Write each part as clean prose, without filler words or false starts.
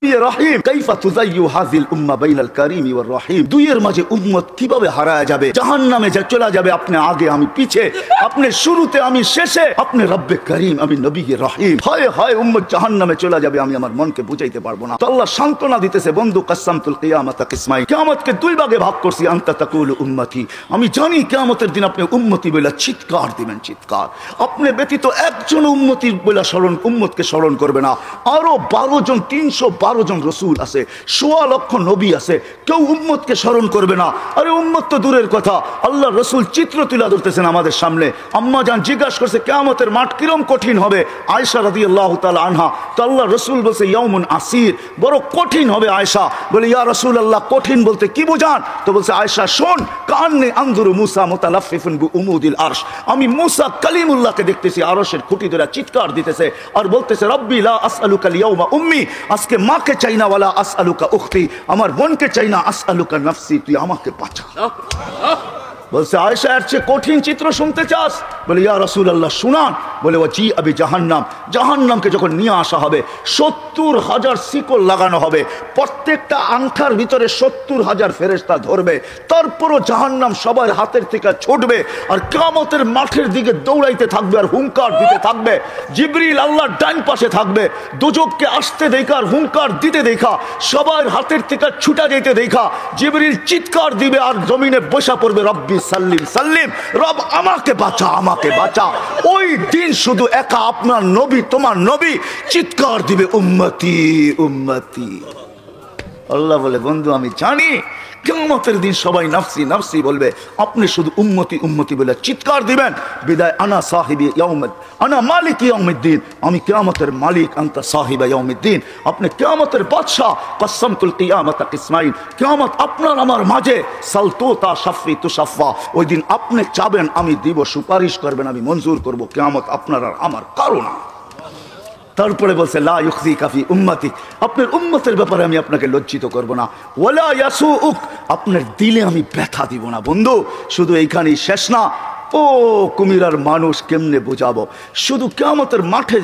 রহিম কাইফা তুযায়্যু হাযিল উম্মাহ বাইনাল কারীম ওয়ার রহিম। দুইয়ের মাঝে উম্মত কিভাবে হারায় যাবে, জাহান্নামে চলে যাবে। আপনি আগে আমি পিছে, আপনি শুরুতে আমি শেষে, আপনি রব্বে করিম আমি নবী রহিম। হয় হয় উম্মত জাহান্নামে চলে যাবে, আমি আমার মনকে বুঝাইতে পারবো না। তো আল্লাহ সান্ত্বনা দিতেছে, বন্ধু কাসসামতুল কিয়ামাতা কিসমাইন, কিয়ামতকে দুই ভাগে ভাগ করছি। আনতা তাকুলু উম্মতি, আমি জানি কিয়ামতের দিন আপনি উম্মতি বলে চিৎকার দিবেন, চিৎকার। আপনি ব্যতীত একজন উম্মতির বলে উম্মতকে স্মরণ করবে না। আরো 12 জন 312 জন রসুল আছে, 1.25 লক্ষ নবী আছে, কেউ উম্মতকে স্মরণ করবে না। আরে উম্মত তো দূরের কথা, আল্লাহ রসুল চিত্র তুলে ধরতেছেন আমাদের সামনে। আম্মা জান জিজ্ঞাসা করছে কিয়ামতের মাঠ কিরম কঠিন হবে, আয়েশা রাদিয়াল্লাহু তাআলা আনহা। তো আল্লাহ রসুল বলছে ইয়াউমুন আসির, বড় কঠিন হবে। আয়েশা বলে ইয়া রাসূলুল্লাহ কঠিন বলতে কি বুঝান? তো বলছে আয়েশা শোন, কান্নি আনজুরু মুসা মুতালাফফিফুন বিউমুদিল আরশ, আমি মুসা কালিমুল্লাহকে দেখতেছি আরশের খুঁটি ধরে চিৎকার দিতেছে আর বলতেছে রব্বি লা আসআলুকা লিয়াউমা উম্মি, আজকে মাকে চাই না, ওয়ালা আসআলুকা উখতি, আমার বোনকে চাই না, আসআলুকা নাফসি, তুই আমাকে বাঁচা। বলছে আয়েশা এর চেয়ে কঠিন চিত্র শুনতে চাস? বলে ইয়া রাসূলুল্লাহ শুনান। বলে ওয়াজি আবি জাহান্নাম, জাহান্নামকে যখন নিয়ে আসা হবে 70,000 শিকল লাগানো হবে, প্রত্যেকটা আংটার ভিতরে 70,000 ফেরেশতা ধরবে, তারপরও জাহান্নাম সবার হাতের থেকে ছুটবে আর কিয়ামতের মাঠের দিকে দৌড়াইতে থাকবে আর হুঙ্কার দিতে থাকবে। জিবরিল আল্লাহর ডান পাশে থাকবে, দুজককে আসতে দেখা আর হুঙ্কার দিতে দেখা, সবার হাতের থেকে ছুটা যেতে দেখা জিবরিল চিৎকার দিবে আর জমিনে বসা পড়বে রব্বি সাল্লিম সাল্লিম, রব আমাকে বাঁচা, আমাকে বাঁচা। ওই দিন শুধু একা আপনার নবী, তোমার নবী চিৎকার দিবে উম্মতি উম্মতি। আল্লাহ বলে বন্ধু আমি জানি কিয়ামতের দিন সবাই নাফসি নাফসি বলবে, আপনি শুধু উম্মতি উম্মতি বলে চিৎকার দিবেন। বিদায় আনা সাহিবি ইয়াউমিদ, আনা মালিক ইয়াউমিদ্দিন, আমি কিয়ামতের মালিক, আনতা সাহিবা ইয়াউমিদ্দিন, আপনি কিয়ামতের বাদশা। কাসসামতুল কিয়ামাতা কিসমাইন, কিয়ামত আপনার আমার মাঝে, সালতুতা শাফি তুশাফা, ওই দিন আপনি চাবেন আমি দিব, সুপারিশ করবেন আমি মঞ্জুর করব, কিয়ামত আপনার আর আমার কারো না। তারপরে বলছে লা ইউখজিকা ফি উম্মতি, আপনার উম্মতের ব্যাপারে আমি আপনাকে লজ্জিত করব না। ওয়ালা ইয়াসুউক, আপনার দিলে আমি ব্যথা দিব না। বন্ধু শুধু এইখানেই শেষ না, ও কুমিরার মানুষ কেমনে বোঝাবো, শুধু কিয়ামতের মাঠে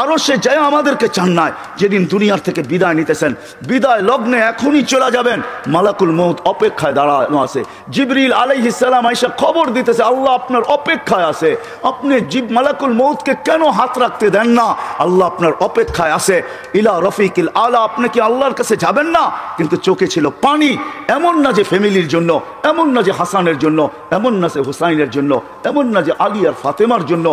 আরো সে যায় আমাদেরকে চান নাই, যেদিন দুনিয়ার থেকে বিদায় নিতেছেন, বিদায় লগ্নে এখনই চলে যাবেন, মালাকুল মউত অপেক্ষায় দাঁড়ানো আছে। জিবরিল আলাইহিস সালাম আইসা খবর দিতেছে আল্লাহ আপনার অপেক্ষায় আছে। আপনি মালাকুল মউতকে কেন হাত রাখতে দেন না? আল্লাহ আপনার অপেক্ষায় আছে। ইলা রফিকিল আলা, আপনি কি আল্লাহর কাছে যাবেন না? কিন্তু চোখে ছিল পানি। এমন না যে ফ্যামিলির জন্য, এমন না যে হাসানের জন্য, এমন না যে হুসাইনের জন্য, এমন না যে আলী আর ফাতেমার জন্য,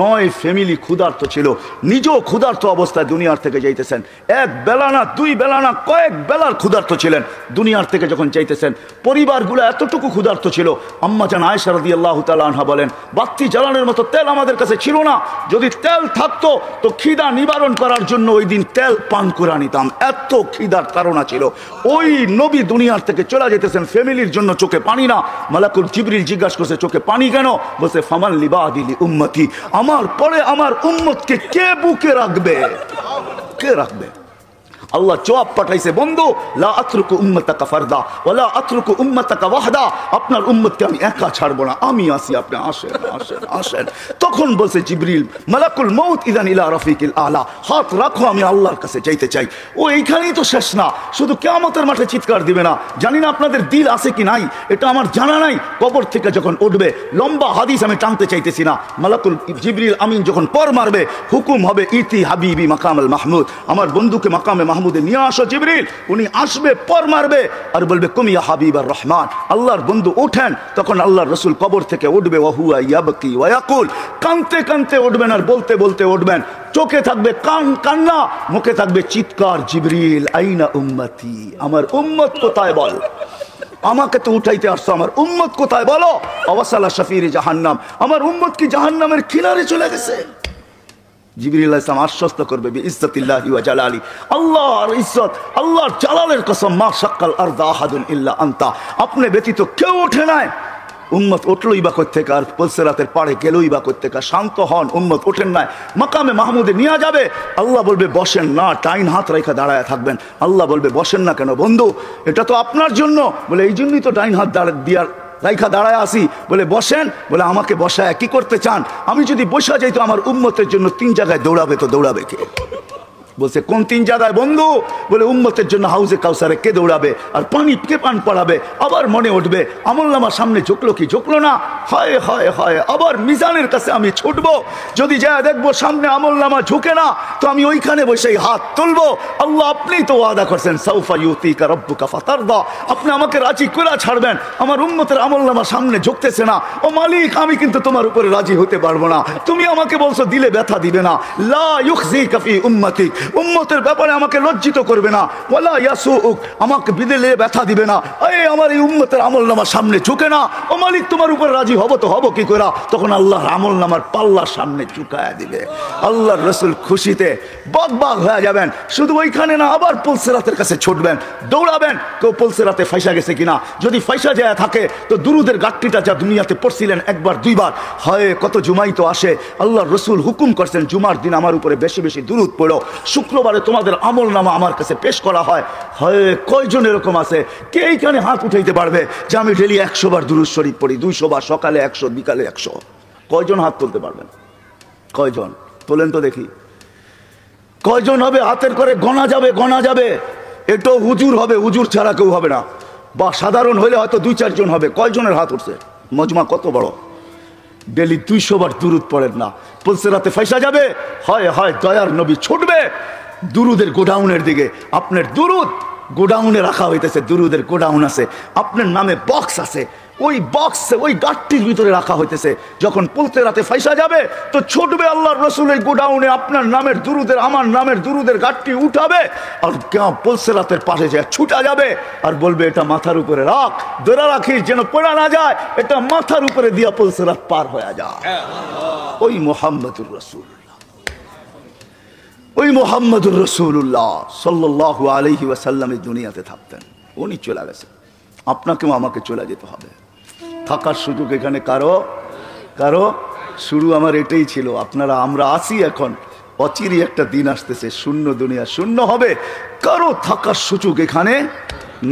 নয় ফ্যামিলি ক্ষুধার্ত ছিল, নিজেও ক্ষুধার্ত অবস্থায় দুনিয়ার থেকে যাইতেছেন। এক বেলা না, দুই বেলা না, কয়েক বেলার ক্ষুধার্ত ছিলেন। দুনিয়ার থেকে যখন চাইতেছেন, পরিবারগুলো এতটুকু ক্ষুধার্ত ছিল। আম্মা জান আয়েশা রাদিয়াল্লাহু তাআলা আনহা বলেন, বাতি জ্বালানোর মতো তেল আমাদের কাছে ছিল না, যদি তেল থাকতো তো খিদা নিবারণ করার জন্য ওই দিন তেল পান করে নিতাম, এত খিদার তাড়না ছিল। ওই নবী দুনিয়ার থেকে চলে যেতেছেন, ফ্যামিলির জন্য চোখে পানি না। মালাকুল জিবরিল জিজ্ঞাসা করছে চোখে পানি কেন? বলছে ফামান লিবাদি লি উম্মতি, আমার পরে আমার উম্মতকে কে বুকে রাখবে, কে রাখবে? আল্লাহ জবাব পাঠাইছে, বন্ধু লা আতরুকু উম্মাতাকা ফারদা ওয়ালা আতরুকু উম্মাতাকা ওয়াহদা, আপনার উম্মতকে আমি একা ছাড়বো না, আমি আসি, আপনি আসেন আসেন আসেন। তখন বলছে জিবরিল মালাকুল মউত ইদান ইলা রফিকিল আলা, হাত রাখো আমি আল্লাহর কাছে যাইতে চাই। ও এইখানেই তো শেষ না, শুধু কিয়ামতের মাঠে চিৎকার দিবে না। জানি না আপনাদের দিল আছে কি নাই, এটা আমার জানা নাই। কবর থেকে যখন উঠবে, লম্বা হাদিস আমি টানতে চাইতেছি না, মালাকুল জিবরিল আমিন যখন পর মারবে, হুকুম হবে ইতি হাবিবি মাকামাল মাহমুদ, আমার বন্ধুকে মাকামে মাহমুদে নিয়ে আসো। জিবরিল উনি আসবে, পর মারবে আর বলবে কুম ইয়া হাবিবার রহমান, আল্লাহর বন্ধু ওঠেন। তখন আল্লাহর রাসূল কবর থেকে উঠবে, ওয়া হুয়া ইয়াবকি ওয়া ইয়াকুল, কানতে কানতে উঠবেন আর বলতে বলতে উঠবেন। চোখে থাকবে কান্না, মুখে থাকবে চিৎকার, জিবরিল আইনা উম্মতি, আমার উম্মত কোথায় বল, আমাকে তো উঠাইতে আসছো, আমার উম্মত কোথায় বলো? আওয়াসালা শাফিরি জাহান্নাম, আমার উম্মত কি জাহান্নামের কিনারে চলে গেছে? জিবরিল আলাইহিস সালাম আশ্বস্ত করবে বিইজ্জাতিল্লাহি ওয়া জালালি, আল্লাহর ইজ্জত, আল্লাহর জালালের কসম, মা শাক্কাল আরদা আহাদুন ইল্লা আনতা, আপনি ব্যতীত কেউ ওঠে নাই। উম্মত উঠলই বা কোত্থেকে, আর পুলসিরাতের পাড়ে গেলই বা কোত্থেকে? শান্ত হন, উম্মত ওঠেন নাই, মাকামে মাহমুদে নিয়ে যাবে। আল্লাহ বলবে বসেন না, টাইন হাত রেখা দাঁড়ায় থাকবেন। আল্লাহ বলবে বসেন না কেন? বন্ধু এটা তো আপনার জন্য। বলে এই জন্যই তো টাইন হাত দিয়ার রাইখা দাঁড়ায় আসি। বলে বসেন। বলে আমাকে বসায় কি করতে চান? আমি যদি বসা যাই তো আমার উম্মতের জন্য 3 জায়গায় দৌড়াবে, তো দৌড়াবে কে? বলছে কোন 3 জায়গায় বন্ধু? বলে উম্মতের জন্য হাউজে কাউসারে কে দৌড়াবে আর পানি কে পান পড়াবে। আবার মনে উঠবে আমলনামার সামনে ঝুঁকলো কি ঝুঁকলো না, হায় হায় হায়, আবার মিজানের কাছে আমি ছুটবো, যদি যা দেখবো সামনে আমলনামা ঝুঁকে না, তো আমি ওইখানে বসে হাত তুলবো। আল্লাহ আপনি তো ওয়াদা করছেন সাউফা ইউতিকা রাব্বুকা ফাতারদা, আপনি আমাকে রাজি করে ছাড়বেন, আমার উম্মতের আমলনামা সামনে ঝুঁকতেছে না। ও মালিক, আমি কিন্তু তোমার উপরে রাজি হতে পারবো না, তুমি আমাকে বলছো দিলে ব্যথা দিবে না। লা ইউখজিকা ফি উম্মতিক, উম্মতের ব্যাপারে আমাকে লজ্জিত করবে না। ওয়ালা ইয়াসুউক, আমাকে বিদেলে ব্যথা দিবে না। এই আমার এই উম্মতের আমলনামার সামনে ঝুঁকে না। ও মালিক, তোমার উপরে রাজি হব তো হব কি করে? তখন আল্লাহর আমলনামার পাল্লার সামনে ঝুঁকায়া দিবে। আল্লাহর রাসূল খুশিতে বাগ হয়ে যাবেন। শুধু ওইখানে না, আবার পুলসিরাতের কাছে ছুটবেন, দৌড়াবেন, কেউ পুলসিরাতে ফাইসা গেছে কিনা। যদি ফাইসা যায় থাকে তো দুরুদের গাঁটটিটা যা দুনিয়াতে পড়ছিলেন একবার দুইবার, হয় কত জুমাই তো আসে। আল্লাহর রাসূল হুকুম করছেন জুমার দিন আমার উপরে বেশি বেশি দুরুদ পড়ো। শুক্রবারে তোমাদের আমলনামা আমার কাছে পেশ করা হয়। হয় কয়জন এরকম আছে? কে এইখানে হাত উঠাইতে পারবে যে আমি ডেলি 100 বার দুরুদ শরীফ পড়ি, 200 বার, সকালে 100, বিকালে 100? কয়জন হাত তুলতে পারবেন? কয়জন তোলেন তো দেখি? কয়জন হবে? হাতের করে গণা যাবে, গণা যাবে। একটু হুজুর হবে, হুজুর ছাড়া কেউ হবে না, বা সাধারণ হলে হয়তো 2-4 জন হবে। কয়জনের হাত উঠছে? মজমা কত বড়? ডেলি 200 বার দুরুদ পড়েন না, পুলসিরাতে ফাইসা যাবে। হয় হয় দয়ার নবী ছুটবে দুরুদের গোডাউনের দিকে। আপনার দুরুদ গোডাউনে রাখা হইতেছে, দুরুদের গোডাউন আছে, আপনার নামে বক্স আছে, ওই বক্সে ওই গাঁটটির ভিতরে রাখা হইতেছে। যখন পুলসিরাতে ফাইসা যাবে তো ছুটবে আল্লাহর রাসূলের গোডাউনে, আপনার নামের দুরুদের, আমার নামের দুরুদের গাঁটটি উঠাবে, আর পুলসিরাতের পাশে যায় ছুটা যাবে আর বলবে এটা মাথার উপরে রাখ, ধরে রাখিস যেন পড়া না যায়, এটা মাথার উপরে দিয়া পুলসিরাত পার হয়ে যায়। ওই মুহাম্মদুর রাসূলুল্লাহ, ওই মুহাম্মদুর রাসূলুল্লাহ সাল্লাল্লাহু আলাইহি ওয়াসাল্লাম এই দুনিয়াতে থাকতেন। উনি চলে গেছেন, আপনাকেও আমাকে চলে যেতে হবে। থাকার সুযোগ এখানে কারো শুরু আমার এটাই ছিল। আমরা আসি এখন, অচিরি একটা দিন আসতেছে, শূন্য দুনিয়া শূন্য হবে, কারো থাকার সুযোগ এখানে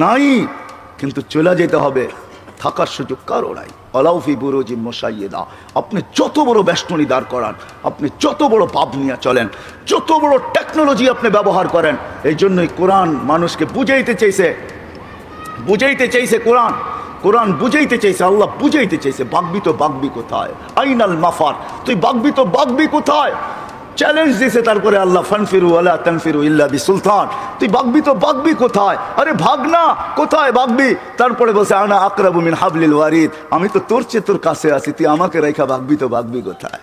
নাই, কিন্তু চলে যেতে হবে। থাকার সুযোগ কারো নাই। আলাউফি বুরুজিম মুশাইয়্যিদা, আপনি যত বড় বেষ্টনী দাঁড় করান, আপনি যত বড় পাপ নিয়ে চলেন, যত বড় টেকনোলজি আপনি ব্যবহার করেন, এই জন্যই কোরআন মানুষকে বুঝাইতে চাইছে, কোরআন বুঝাইতে চাইছে, আল্লাহ বুঝাইতে চাইছে বাগবি তো বাগবি কোথায়, আইনাল মাফার, তুই বাগবি তো বাগবি কোথায়? চ্যালেঞ্জ দিয়েছে তারপরে আল্লাহ, ফানফিরু ওয়ালা তানফিরু ইল্লা বিসুলতান, তুই বাগবি তো বাগবি কোথায়? আরে ভাগ না, কোথায় বাগবি? তারপরে বলছে আনা আকরাবু মিন হাবলিল ওয়ারিদ, আমি তো তোর চেয়ে তোর কাছে আছি, তুই আমাকে রেখা বাগবি তো বাগবি কোথায়?